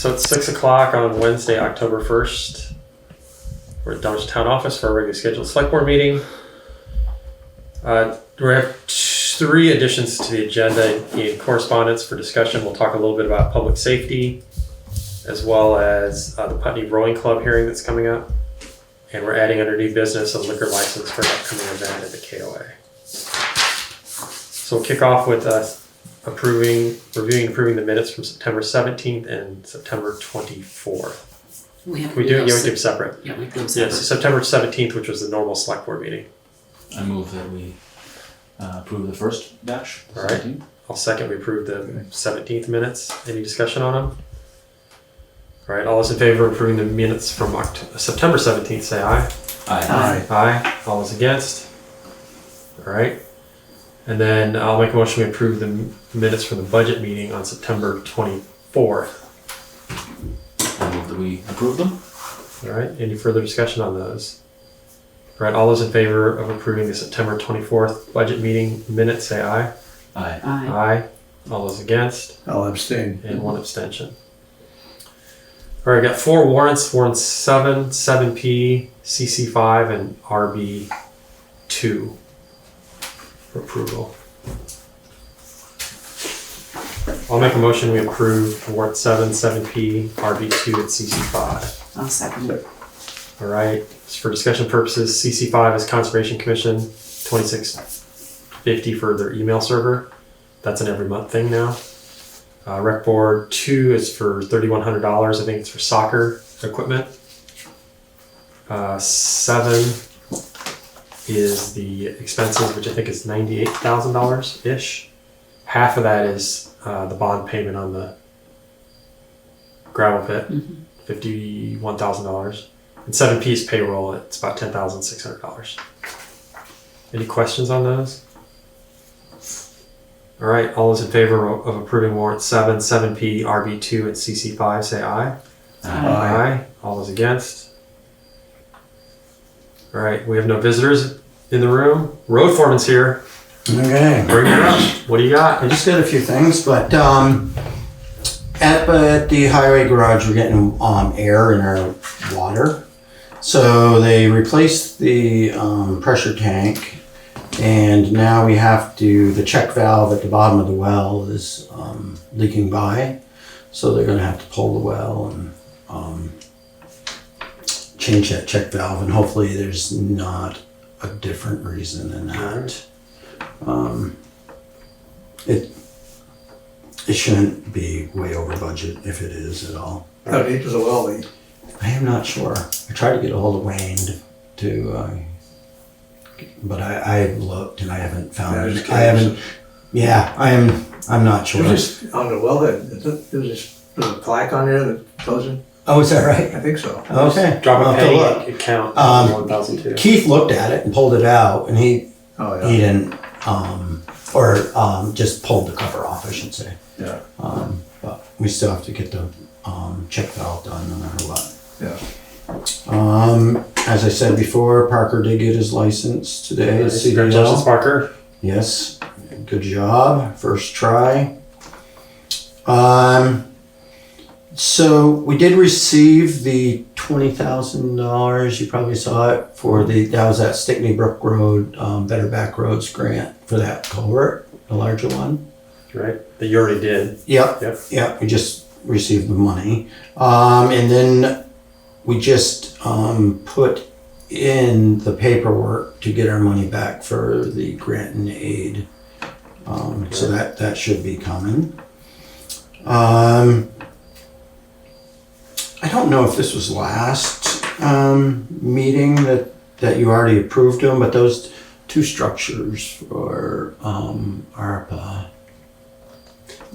So it's 6 o'clock on Wednesday, October 1st. We're at Dummerston Town Office for our regularly scheduled select board meeting. We have 3 additions to the agenda in correspondence for discussion. We'll talk a little bit about public safety, as well as the Putney Rowing Club hearing that's coming up. And we're adding under new business a liquor license for an upcoming event at the KOA. So we'll kick off with reviewing and approving the minutes from September 17th and September 24th. We do them separate. Yeah, we do them separate. Yes, September 17th, which was the normal select board meeting. I move that we approve the first batch. All right. 17. I'll second we approve the 17th minutes. Any discussion on them? All right, all those in favor of approving the minutes from September 17th, say aye. Aye. Aye. All those against? All right. And then I'll make a motion to approve the minutes from the budget meeting on September 24th. I move that we approve them. All right, any further discussion on those? All right, all those in favor of approving the September 24th budget meeting minutes, say aye. Aye. Aye. Aye. All those against? I'll abstain. And 1 abstention. All right, I got 4 warrants. Warrants 7, 7P, CC5, and RB2 for approval. I'll make a motion we approve warrant 7, 7P, RB2, and CC5. I'll second it. All right, just for discussion purposes, CC5 is Conservation Commission, $26.50 for their email server. That's an every month thing now. Rec Board 2 is for $3,100. I think it's for soccer equipment. 7 is the expenses, which I think is $98,000-ish. Half of that is the bond payment on the gravel pit, $51,000. And 7P is payroll. It's about $10,600. Any questions on those? All right, all those in favor of approving warrant 7, 7P, RB2, and CC5, say aye. Aye. All those against? All right, we have no visitors in the room. Road foreman's here. Okay. Bring it up. What do you got? I just got a few things, but at the highway garage, we're getting air in our water. So they replaced the pressure tank, and now we have to, the check valve at the bottom of the well is leaking by. So they're going to have to pull the well and change that check valve, and hopefully there's not a different reason than that. It shouldn't be way over budget if it is at all. How deep is the well leak? I am not sure. I tried to get a hold of Wayne but I looked and I haven't found it. I'm not sure. It was just on the wellhead. There's a plaque on there that tells you. Oh, is that right? I think so. Okay. Drop I'll a have to look. penny, count 1,002. Keith looked at it and pulled it out, and he didn't, just pulled the cover off, I should say. Yeah. But we still have to get the check valve done no matter what. Yeah. As I said before, Parker did get his license today. Nice. Congratulations, Parker. Yes, good job, first try. So we did receive the $20,000. You probably saw it for that was that Stickney Brook Road Better Back Roads grant for that culvert, the larger one. Right, that you already did. Yep. We just received the money, and then we just put in the paperwork to get our money back for the grant and aid. So that should be coming. I don't know if this was last meeting that you already approved them, but those 2 structures for ARPA.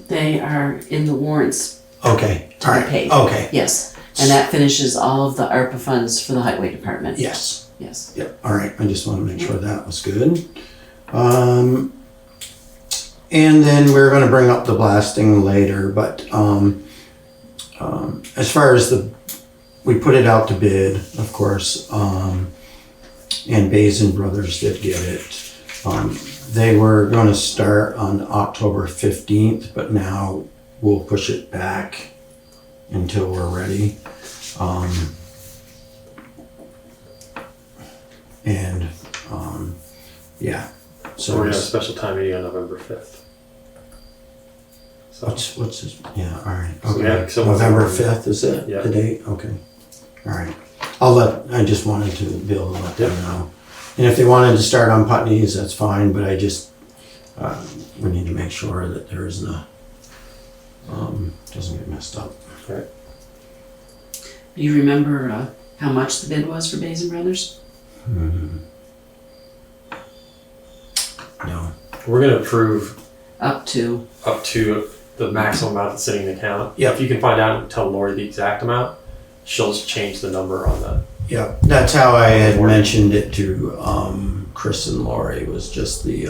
They are in the warrants Okay. to be paid. Okay. Yes, and that finishes all of the ARPA funds for the highway department. Yes. Yes. Yep. All right. I just want to make sure that was good. And then we're going to bring up the blasting later, but as far as we put it out to bid, of course, and Basin Brothers did get it. They were going to start on October 15th, but now we'll push it back until we're ready. And, yeah. So we're gonna have a special time meeting on November 5th. So, What's this? Yeah, all right. So we Okay. have some- November 5th, is that Yeah. the date? Okay. All right. I just wanted to be able to let them know. And if they wanted to start on Putney's, that's fine, but I just, we need to make sure that there isn't doesn't get messed up. right. Do you remember how much the bid was for Basin Brothers? No. We're gonna approve Up to, up to the maximum amount that's sitting in the account. Yep. If you can find out and tell Lori the exact amount, she'll just change the number on the. Yeah, that's how I had mentioned it to Chris and Lori, was just the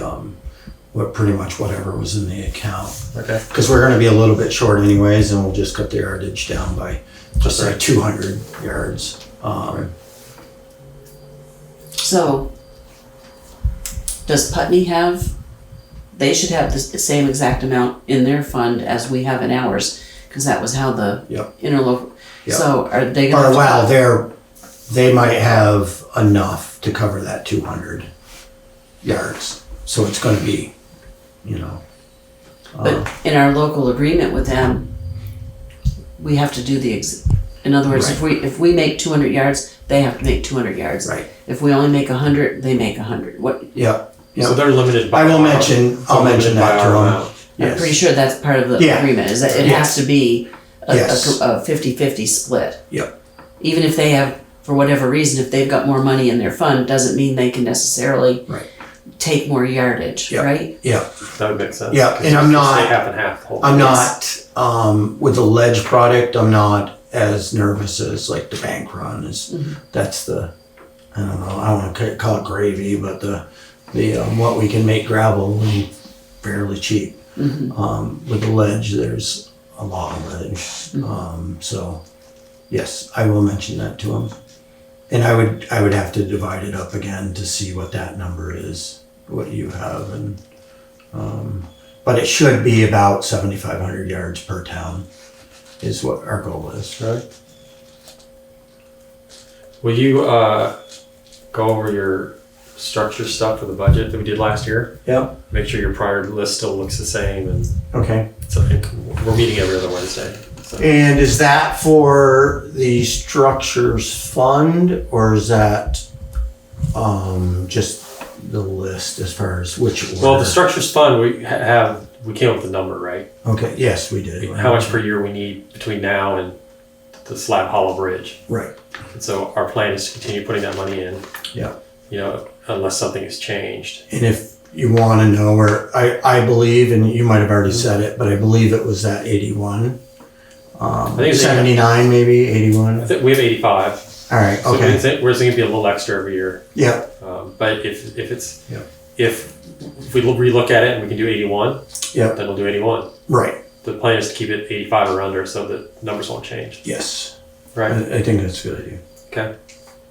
pretty much whatever was in the account. Okay. Because we're going to be a little bit short anyways, and we'll just cut the yardage down by just like 200 yards. so, does Putney have, they should have the same exact amount in their fund as we have in ours, because that was how the Yep. interlocal, Yep. so are they Or gonna? well, they might have enough to cover that 200 yards. So it's going to be, But in our local agreement with them, we have to do in other words, if we make 200 yards, they have to make 200 yards. right. If we only make 100, they make 100. What, Yep. So Yep. they're limited by. I'll mention limited by that to our them. amount. I'm pretty sure that's part of the Yeah. agreement, is that it Yes. has to be Yes. a 50-50 split. Yep. Even if they have, for whatever reason, if they've got more money in their fund, doesn't mean they can necessarily Right. take more yardage, Yep. right? Yep. That would make sense. Yeah, 'Cause and I'm you not- stay half and half the whole. I'm Yes. not, with the ledge product, I'm not as nervous as like the bank run is. That's the, I don't know, I don't want to call it gravy, but the what we can make gravel fairly cheap. With the ledge, there's a lot of ledge. So yes, I will mention that to him. And I would have to divide it up again to see what that number is, what you have, and but it should be about 7,500 yards per town is what our goal is. Right. Will you go over your structure stuff for the budget that we did last year? Yep. Make sure your prior list still looks the same, and Okay. so we're meeting every other Wednesday. So. And is that for the structures fund, or is that just the list as far as which order? Well, the structures fund, we came up with a number, right? Okay, yes, we did. How much per year we need between now and the Slab Hollow Bridge. Right. And so our plan is to continue putting that money in, Yeah. unless something has changed. And if you want to know where, I believe, and you might have already said it, but I believe it was that 81. think it's 79 maybe, 81. I think we have 85. All right, So okay. we're thinking it'd be a little extra every year. Yeah, But if it's, Yeah. if we relook at it and we can do 81, yeah, then we'll do 81. right, The plan is to keep it 85 or under so that numbers won't change. yes. Right? I think that's a good idea. Okay.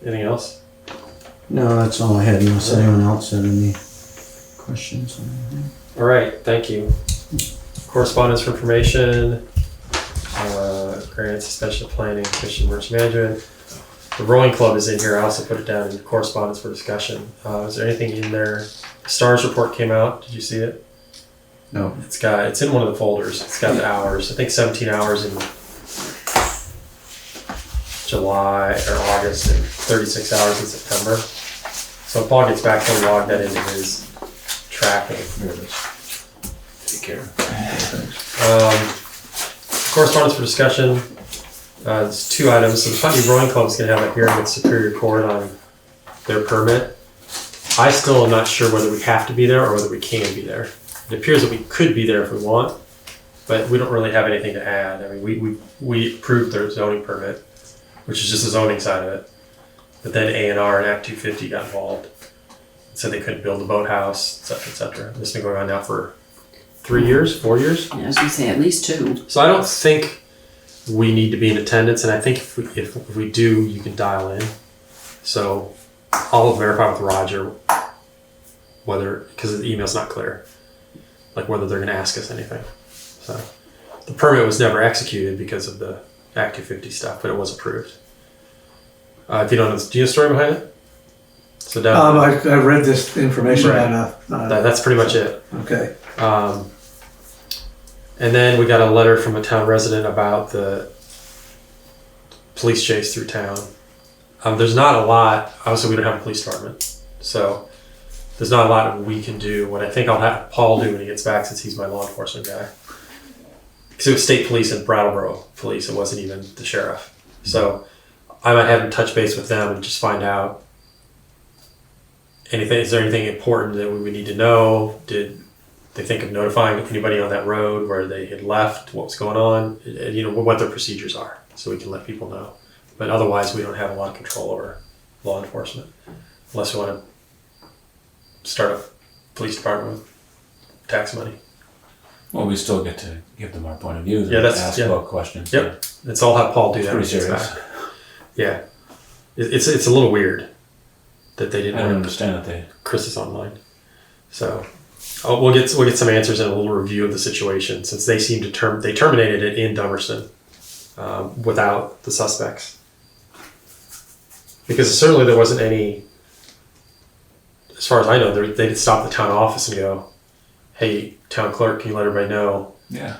Anything else? No, that's all I had, unless anyone else had any questions. or anything. All right. Thank you. Correspondence for information. Grant suspension of planning, commission emergency management. The rowing club is in here. I also put it down in correspondence for discussion. Is there anything in there? The STARS report came out. Did you see it? No. It's in one of the folders. It's got the hours. I think 17 hours in July or August and 36 hours in September. So Paul gets back, he'll log that into his tracking. There it is. Take care. Correspondence for discussion. There's two items. So the Putney Rowing Club is going to have a hearing with Superior Court on their permit. I still am not sure whether we have to be there or whether we can be there. It appears that we could be there if we want, but we don't really have anything to add. I mean, we approved their zoning permit, which is just the zoning side of it. But then A&R and Act 250 got involved. Said they couldn't build a boathouse, et cetera, et cetera. This has been going on now for 3 years, 4 years. Yeah, I was gonna say at least 2. So I don't think we need to be in attendance, and I think if we do, you can dial in. So I'll verify with Roger whether, because the email's not clear, like whether they're going to ask us anything. So the permit was never executed because of the Act 250 stuff, but it was approved. If you don't know, do you have a story behind it? So down, I read this information Right. on that's pretty much it. okay. And then we got a letter from a town resident about the police chase through town. There's not a lot, obviously we don't have a police department, so there's not a lot we can do. What I think I'll have Paul do when he gets back, since he's my law enforcement guy. Because it was state police and Brattleboro police, it wasn't even the sheriff. So I might have him touch base with them and just find out anything. Is there anything important that we would need to know? Did they think of notifying anybody on that road where they had left, what was going on, and, you know, what their procedures are, so we can let people know. But otherwise, we don't have a lot of control over law enforcement, unless we want to start a police department with tax money. Well, we still get to give them our point of view and Yeah, ask about questions. Yep. It's all have Paul do It's that when pretty he gets serious. back. Yeah. It's a little weird that they I didn't don't want understand that they. Chris is online. So we'll get some answers and a little review of the situation, since they seem to they terminated it in Dummerston without the suspects. Because certainly there wasn't any, as far as I know, they didn't stop the town office and go, hey, town clerk, can you let everybody know Yeah.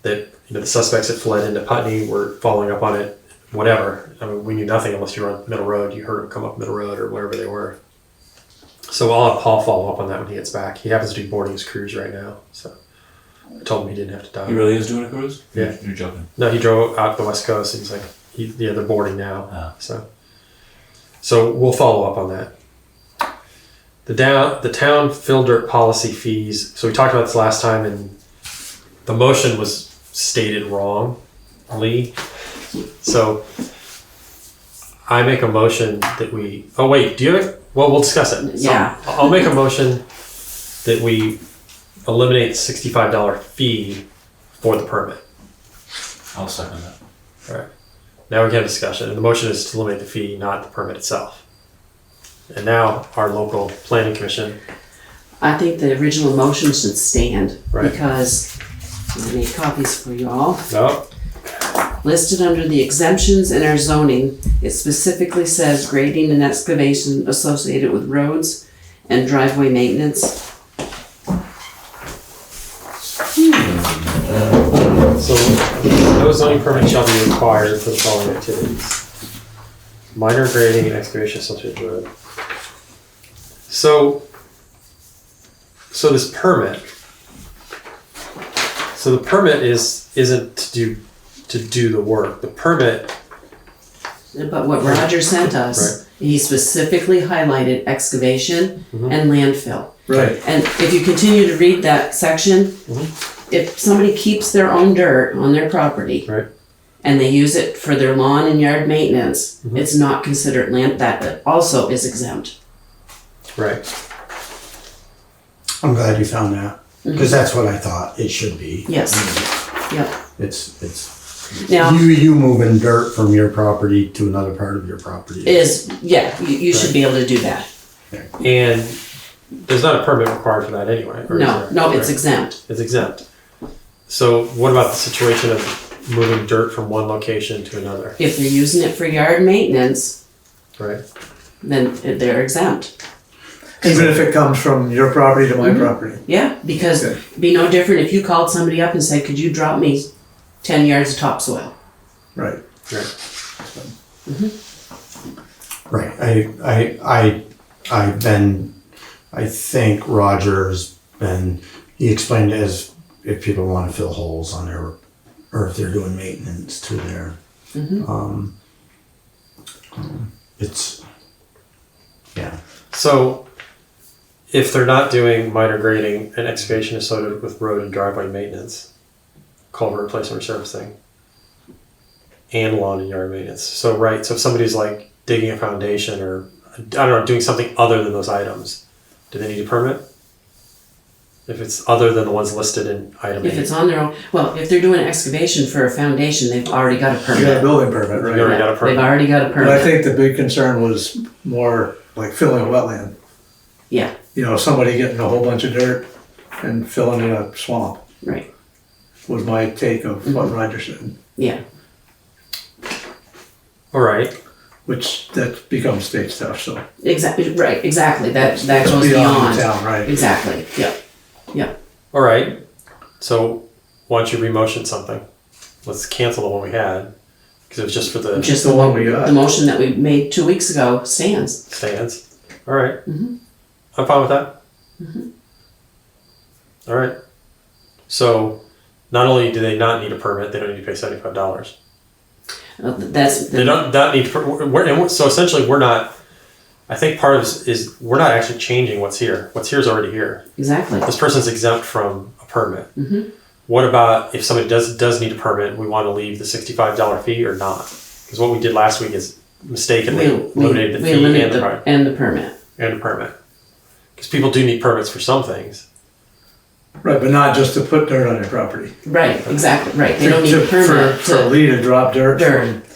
that, you know, the suspects that fled into Putney were following up on it, whatever. I mean, we knew nothing unless you were on Middle Road. You heard them come up Middle Road or wherever they were. So I'll have Paul follow up on that when he gets back. He happens to be boarding his cruise right now, so I told him he didn't have to die. He really is doing a cruise? Yeah. You're joking. No, he drove out the West Coast, and he's like, they're boarding now. Ah. So we'll follow up on that. The town fill dirt policy fees. So we talked about this last time, and the motion was stated wrongly. So I make a motion that we. Oh wait, do you have it? Well, we'll discuss it. So Yeah. I'll make a motion that we eliminate the $65 fee for the permit. I'll second that. All right. Now we can have discussion, and the motion is to eliminate the fee, not the permit itself. And now our local planning commission. I think the original motion should stand, Right. because I made copies for you all. No. Listed under the exemptions in our zoning, it specifically says grading and excavation associated with roads and driveway maintenance. So no zoning permit shall be required for the following activities: minor grading and excavation associated with road. So this permit. So the permit isn't to do the work. The permit. But what Roger sent us, he specifically highlighted excavation and landfill. Right. And if you continue to read that section, if somebody keeps their own dirt on their property, Right. and they use it for their lawn and yard maintenance, it's not considered land, that also is exempt. Right. I'm glad you found that, because that's what I thought it should be. Yes. Yep. It's Now, you moving dirt from your property to another part of your property. you should be able to do that. And there's not a permit required for that anyway. Or is No, there? no, it's Right. exempt. It's exempt. So what about the situation of moving dirt from one location to another? If they're using it for yard maintenance, Right. then they're exempt. Even if it comes from your property to my property. Yeah, because Okay. it'd be no different if you called somebody up and said, could you drop me 10 yards of topsoil? Right. Right. Right. I think Roger's he explained it as if people want to fill holes on their, or if they're doing maintenance to their, it's, yeah. So if they're not doing minor grading and excavation associated with road and driveway maintenance, culvert replacement or servicing, and lawn and yard maintenance. So right, so if somebody's like digging a foundation or I don't know, doing something other than those items, do they need a permit? If it's other than the ones listed in item If 8. it's on their own, well, if they're doing excavation for a foundation, they've already got a You got a permit. building permit, You right? already got a permit. They've already got a But I permit. think the big concern was more like filling a wetland. Yeah, You know, somebody getting a whole bunch of dirt and filling in a swamp right, was my take of what Roger said. yeah. All right. which that becomes state stuff, so. Exactly, right, exactly, that goes Beyond the beyond. town, right. Exactly, yep. All right. So why don't you remotion something? Let's cancel the one we had because it was just for the Just the one we got. The motion that we made 2 weeks ago stands. stands. All right. Mhm. I'm fine with that. All right. So not only do they not need a permit, they don't need to pay $75. That's, They don't not need. So essentially, we're not. I think part of this is we're not actually changing what's here. What's here is already here. exactly. This person's exempt from a permit. Mhm. What about if somebody does need a permit? We want to leave the $65 fee or not? Because what we did last week is mistakenly eliminated the fee eliminated and the permit. permit. Because people do need permits for some things. Right, but not just to put dirt on your property. Right, exactly, right. They don't need a permit For to Lee to drop dirt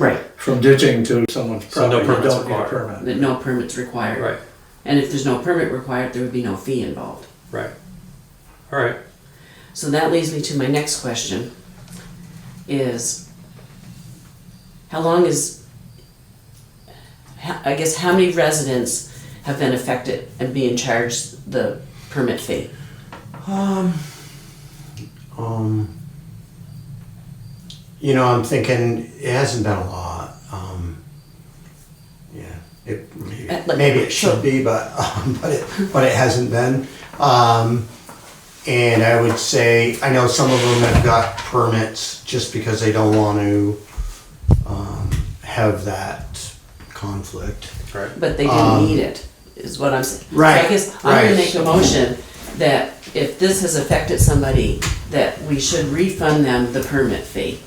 right. from ditching to someone's So no property, you permits don't need a required. permit. That no permit's required. Right. And if there's no permit required, there would be no fee involved. Right. All right. So that leads me to my next question is, how many residents have been affected and being charged the permit fee? I'm thinking it hasn't been a lot. Yeah, maybe it should be, but but it hasn't been. And I would say I know some of them have got permits just because they don't want to have that conflict. Right. But they didn't need it, is what I'm saying. Right, So I guess I'm gonna right. make a motion that if this has affected somebody, that we should refund them the permit fee.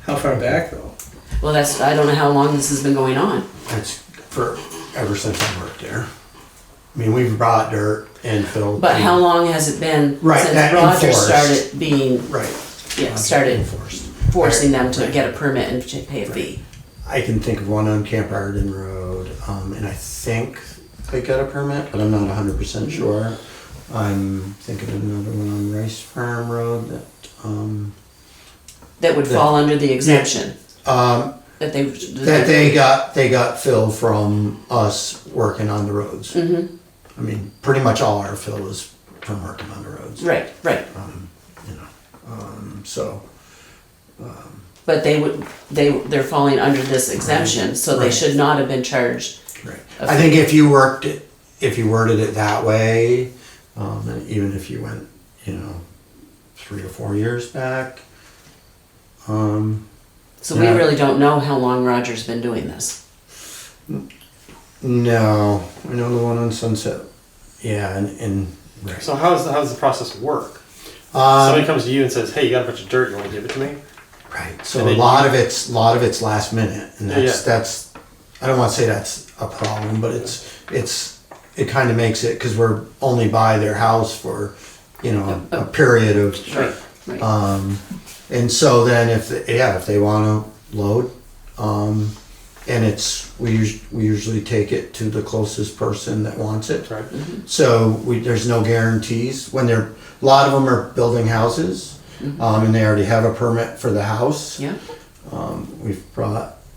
How far back though? Well, I don't know how long this has been going on. That's for ever since I worked there. I mean, we've brought dirt and filled. But how long has it been Right, since that Roger enforced. started being, Right. started Enforced. forcing them to get a permit and to pay a fee? I can think of one on Camp Arden Road, and I think they got a permit, but I'm not 100% sure. I'm thinking of another one on Rice Farm Road that, That would fall under the exemption, that they got fill from us working on the roads. Mhm. I mean, pretty much all our fill is from working on the roads. Right, right. So, But they're falling under this exemption, so they Right. should not have been charged. right. a I think if you worded it that way, and even if you went, 3 or 4 years back, So we Yeah. really don't know how long Roger's been doing this. no, I know the one on Sunset. Yeah, and right. So how does the process work? Somebody Um, comes to you and says, "Hey, you got a bunch of dirt. You want to give it to me?" right. So and a then lot of it's last minute, and Yeah. that's I don't want to say that's a problem, but it kind of makes it because we're only by their house for a period of Sure. Right. and so then if they want to load, and we usually take it to the closest person that wants it. Right. So there's no guarantees when a lot of them are building houses, and they already have a permit for the house. Yeah,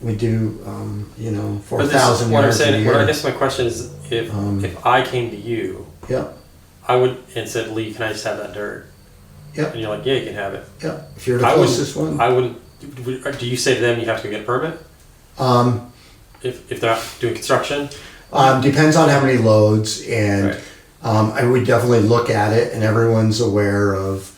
We do, But this, 4,000 what I'm yards a saying, I year. guess my question is, if I came to you, Yep, I would and said, "Lee, can I just have that dirt?" Yep. And you're like, "Yeah, you can have it." yep. If you're the I closest one. I wouldn't. Do you say to them you have to go get a permit if they're not doing construction? Depends on how many loads, and Right. I would definitely look at it, and everyone's aware of.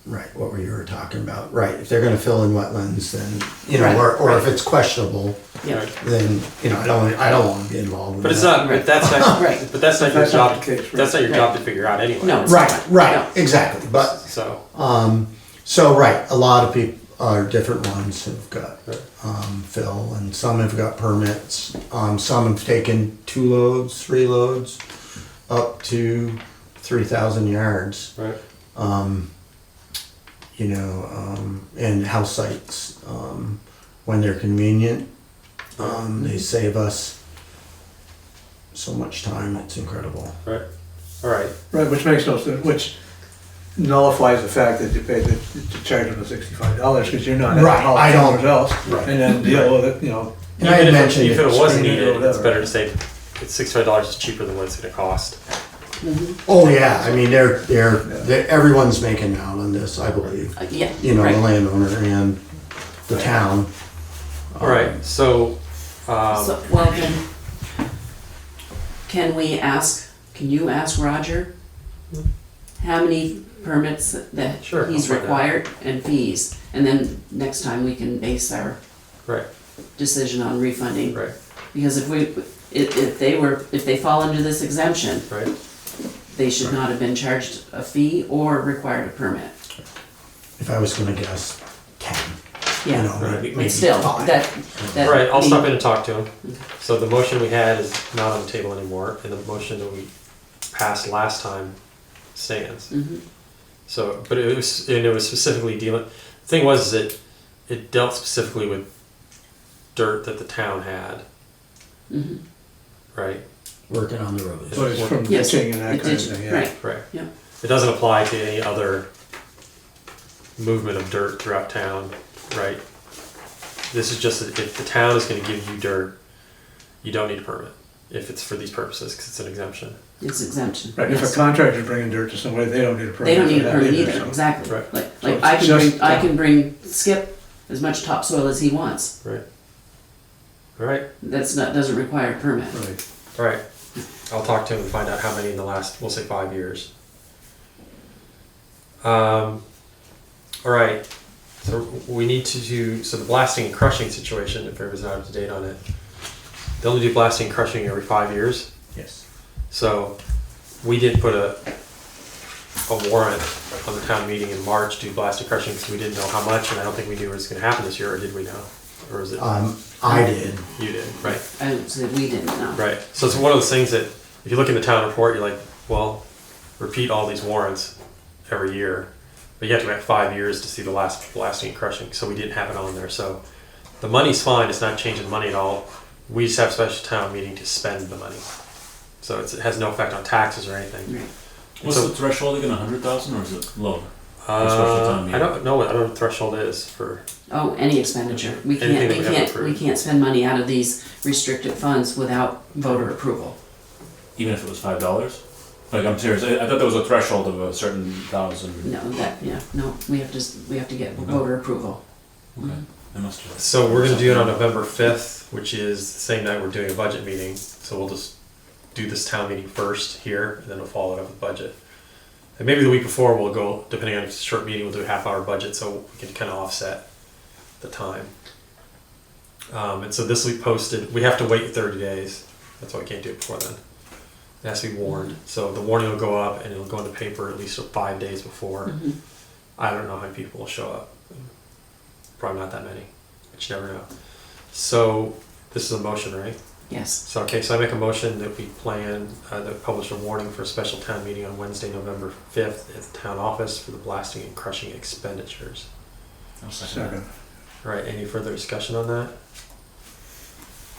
Right, what you were talking about. Right, if they're going to fill in wetlands, then Right, or if it's questionable, yeah. Right. then I don't want to be involved with But it's that. not. But that's not. Right. But that's not your That's not job. the case, right. That's not your Right. job to figure out anyway. No, it's Right, not. right, No. exactly. But So right, a lot of people are different ones have got Right. fill, and some have got permits. Some have taken 2 loads, 3 loads, up to 3,000 yards. right. And house sites, when they're convenient, they save us so much time. It's incredible. Right. All right. Right, which makes no sense, which nullifies the fact that you paid to charge them the $65 because you're not Right, having I don't- somewhere else. right. And then deal with it, you know. And I had Even mentioned if it it. wasn't screen it or needed, it's whatever. better to say it's $65 is cheaper than what it's gonna cost. Oh, yeah, I mean, they're, everyone's making out on this, I believe. Yeah, You know, the right. landowner and the town. All right, so, So, well then, can you ask Roger how many permits that Sure, he's I'll find out. required and fees? And then next time we can base our right, decision on refunding. right, Because if they fall under this exemption, right. they should not have been charged a fee or required a permit. If I was gonna guess, 10. You Yeah, know, maybe but still, 5. that. All right, I'll mean- stop in and talk to him. So the motion we had is not on the table anymore, and the motion that we passed last time stands. Mhm. So, but it was specifically dealing, the thing was that it dealt specifically with dirt that the town had, Mhm. right? Working on the roads. But it's from Yes, ditching and that it kind of did, thing, yeah. right, Right. yeah. It doesn't apply to any other movement of dirt throughout town, right? This is just that if the town is gonna give you dirt, you don't need a permit if it's for these purposes, because it's an exemption. It's exemption. Right, if a yes. contractor's bringing dirt to somebody, they don't need a permit. They don't for need a that permit either, so- exactly. Right. Like So I it's can just I town. can bring Skip as much topsoil as he wants. Right. All right, Doesn't require a permit. Right. all right. I'll talk to him and find out how many in the last, we'll say 5 years. All right, so we need to do, so the blasting and crushing situation, if everybody's not up to date on it, they only do blasting and crushing every 5 years. Yes. So we did put a warrant on the town meeting in March to do blasting and crushing because we didn't know how much, and I don't think we knew it was gonna happen this year, or did we know? Or was it, I did. you did, right? I said we didn't know. Right. So it's one of those things that if you look in the town report, you're like, well, repeat all these warrants every year. But you have to wait 5 years to see the last blasting and crushing. So we didn't have it on there. So the money's fine. It's not changing money at all. We just have a special town meeting to spend the money. So it has no effect on taxes or anything. Right. What's So- the threshold again, 100,000 or is it lower? special town I meeting. don't know what the threshold is for. Oh, any expenditure. We Anything can't, that we haven't we approved. can't spend money out of these restricted funds without voter approval. Even if it was $5? Like, I'm serious, I thought there was a threshold of a certain thousand. No, we have to get Okay. voter approval. Okay, I must have. So we're gonna do it on November 5th, which is the same night we're doing a budget meeting. So we'll just do this town meeting first here, and then we'll follow it up with budget. And maybe the week before we'll go, depending on if it's a short meeting, we'll do a half-hour budget so we can kind of offset the time. And so this will be posted. We have to wait 30 days. That's why we can't do it before then. It has to be warned. So the warning will go up and it'll go in the paper at least 5 days before. Mhm. I don't know how many people will show up. Probably not that many, but you never know. So this is a motion, right? Yes. So, okay, so I make a motion that we plan, that publish a warning for a special town meeting on Wednesday, November 5th at the town office for the blasting and crushing expenditures. I'll second that. Second. All right, any further discussion on that?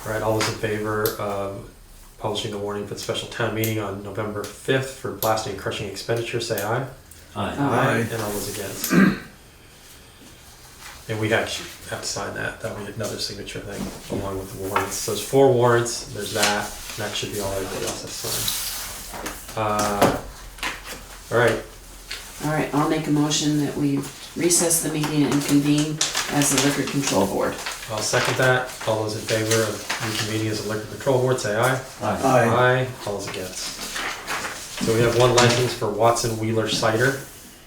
All right, all those in favor of publishing the warning for the special town meeting on November 5th for blasting and crushing expenditures, say aye. Aye. Aye. And all those against. And we actually have to sign that. That'll be another signature thing along with the warrants. So there's 4 warrants. There's that. And that should be all everybody else has signed. All right. All right, I'll make a motion that we recess the meeting and convene as the Liquor Control Board. I'll second that. All those in favor of reconvening as a liquor control board, say aye. Aye. Aye. All those against. So we have one license for Watson Wheeler Cider.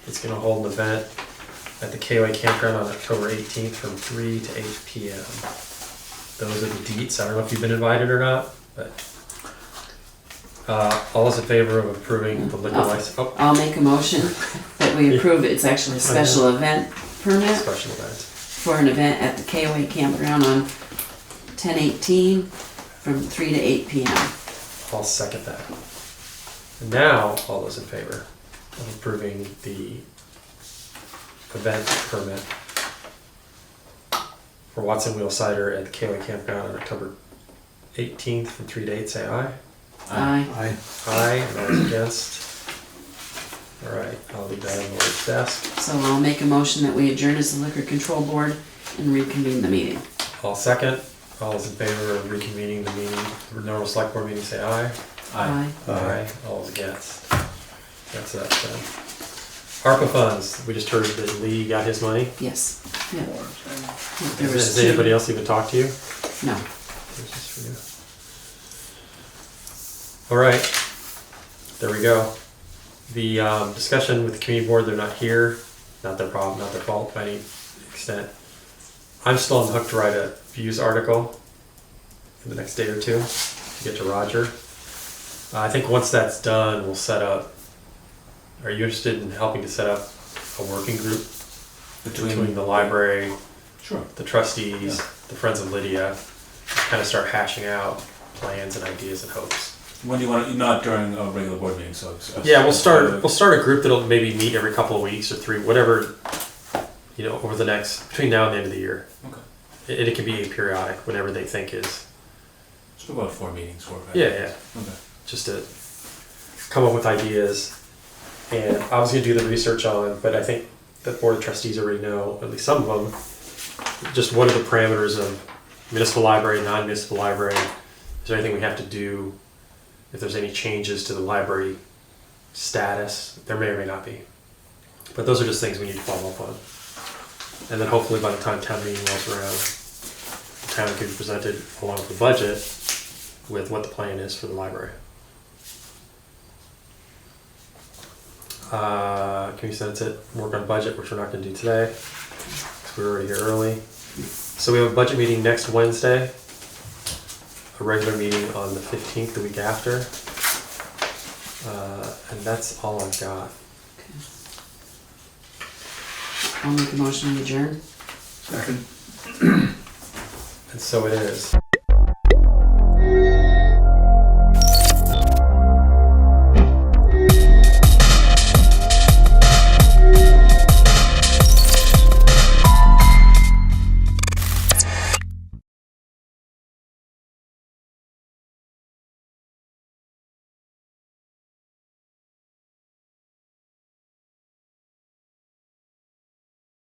It's gonna hold an event at the KOA Campground on October 18th from 3 to 8 p.m. Those are the deets. I don't know if you've been invited or not, but all those in favor of approving the liquor license? Oh, I'll make a motion that we approve it. It's actually a special event permit special event. for an event at the KOA Campground on 10/18 from 3 to 8 p.m. I'll second that. And now, all those in favor of approving the event permit for Watson Wheel Cider at the KOA Campground on October 18th from 3 to 8, say aye. Aye. Aye. Aye, and all those against. All right, I'll leave that on Lori's desk. So I'll make a motion that we adjourn as the Liquor Control Board and reconvene the meeting. All second. All those in favor of reconvening the meeting, the normal select board meeting, say aye. Aye. Aye. All those against. That's that then. ARPA funds, we just heard that Lee got his money. Yes. Yeah. There was Has anybody two. else even talked to you? No. It was just for you. All right, there we go. The discussion with the community board, they're not here. Not their problem, not their fault by any extent. I'm still on the hook to write a views article in the next day or two to get to Roger. I think once that's done, we'll set up. Are you interested in helping to set up a working group between the library, Sure. the trustees, Yeah. the Friends of Lydia, kind of start hashing out plans and ideas and hopes? When do you want to, not during a regular board meeting, so. Yeah, we'll start a group that'll maybe meet every couple of weeks or three, whatever, over the next, between now and the end of the year. Okay. It can be periodic, whenever they think is. It's about 4 meetings, 4 or 5. Yeah. Okay. Just to come up with ideas. And I was gonna do the research on, but I think the Board of Trustees already know, at least some of them, just what are the parameters of municipal library, non-municipal library? Is there anything we have to do? If there's any changes to the library status, there may or may not be. But those are just things we need to follow up on. And then hopefully by the time town meeting rolls around, the town can be presented along with the budget with what the plan is for the library. Can you sense it? Work on budget, which we're not going to do today, because we were already here early. So we have a budget meeting next Wednesday, a regular meeting on the 15th, the week after. And that's all I've got. I'll make a motion to adjourn. Second. And so it is.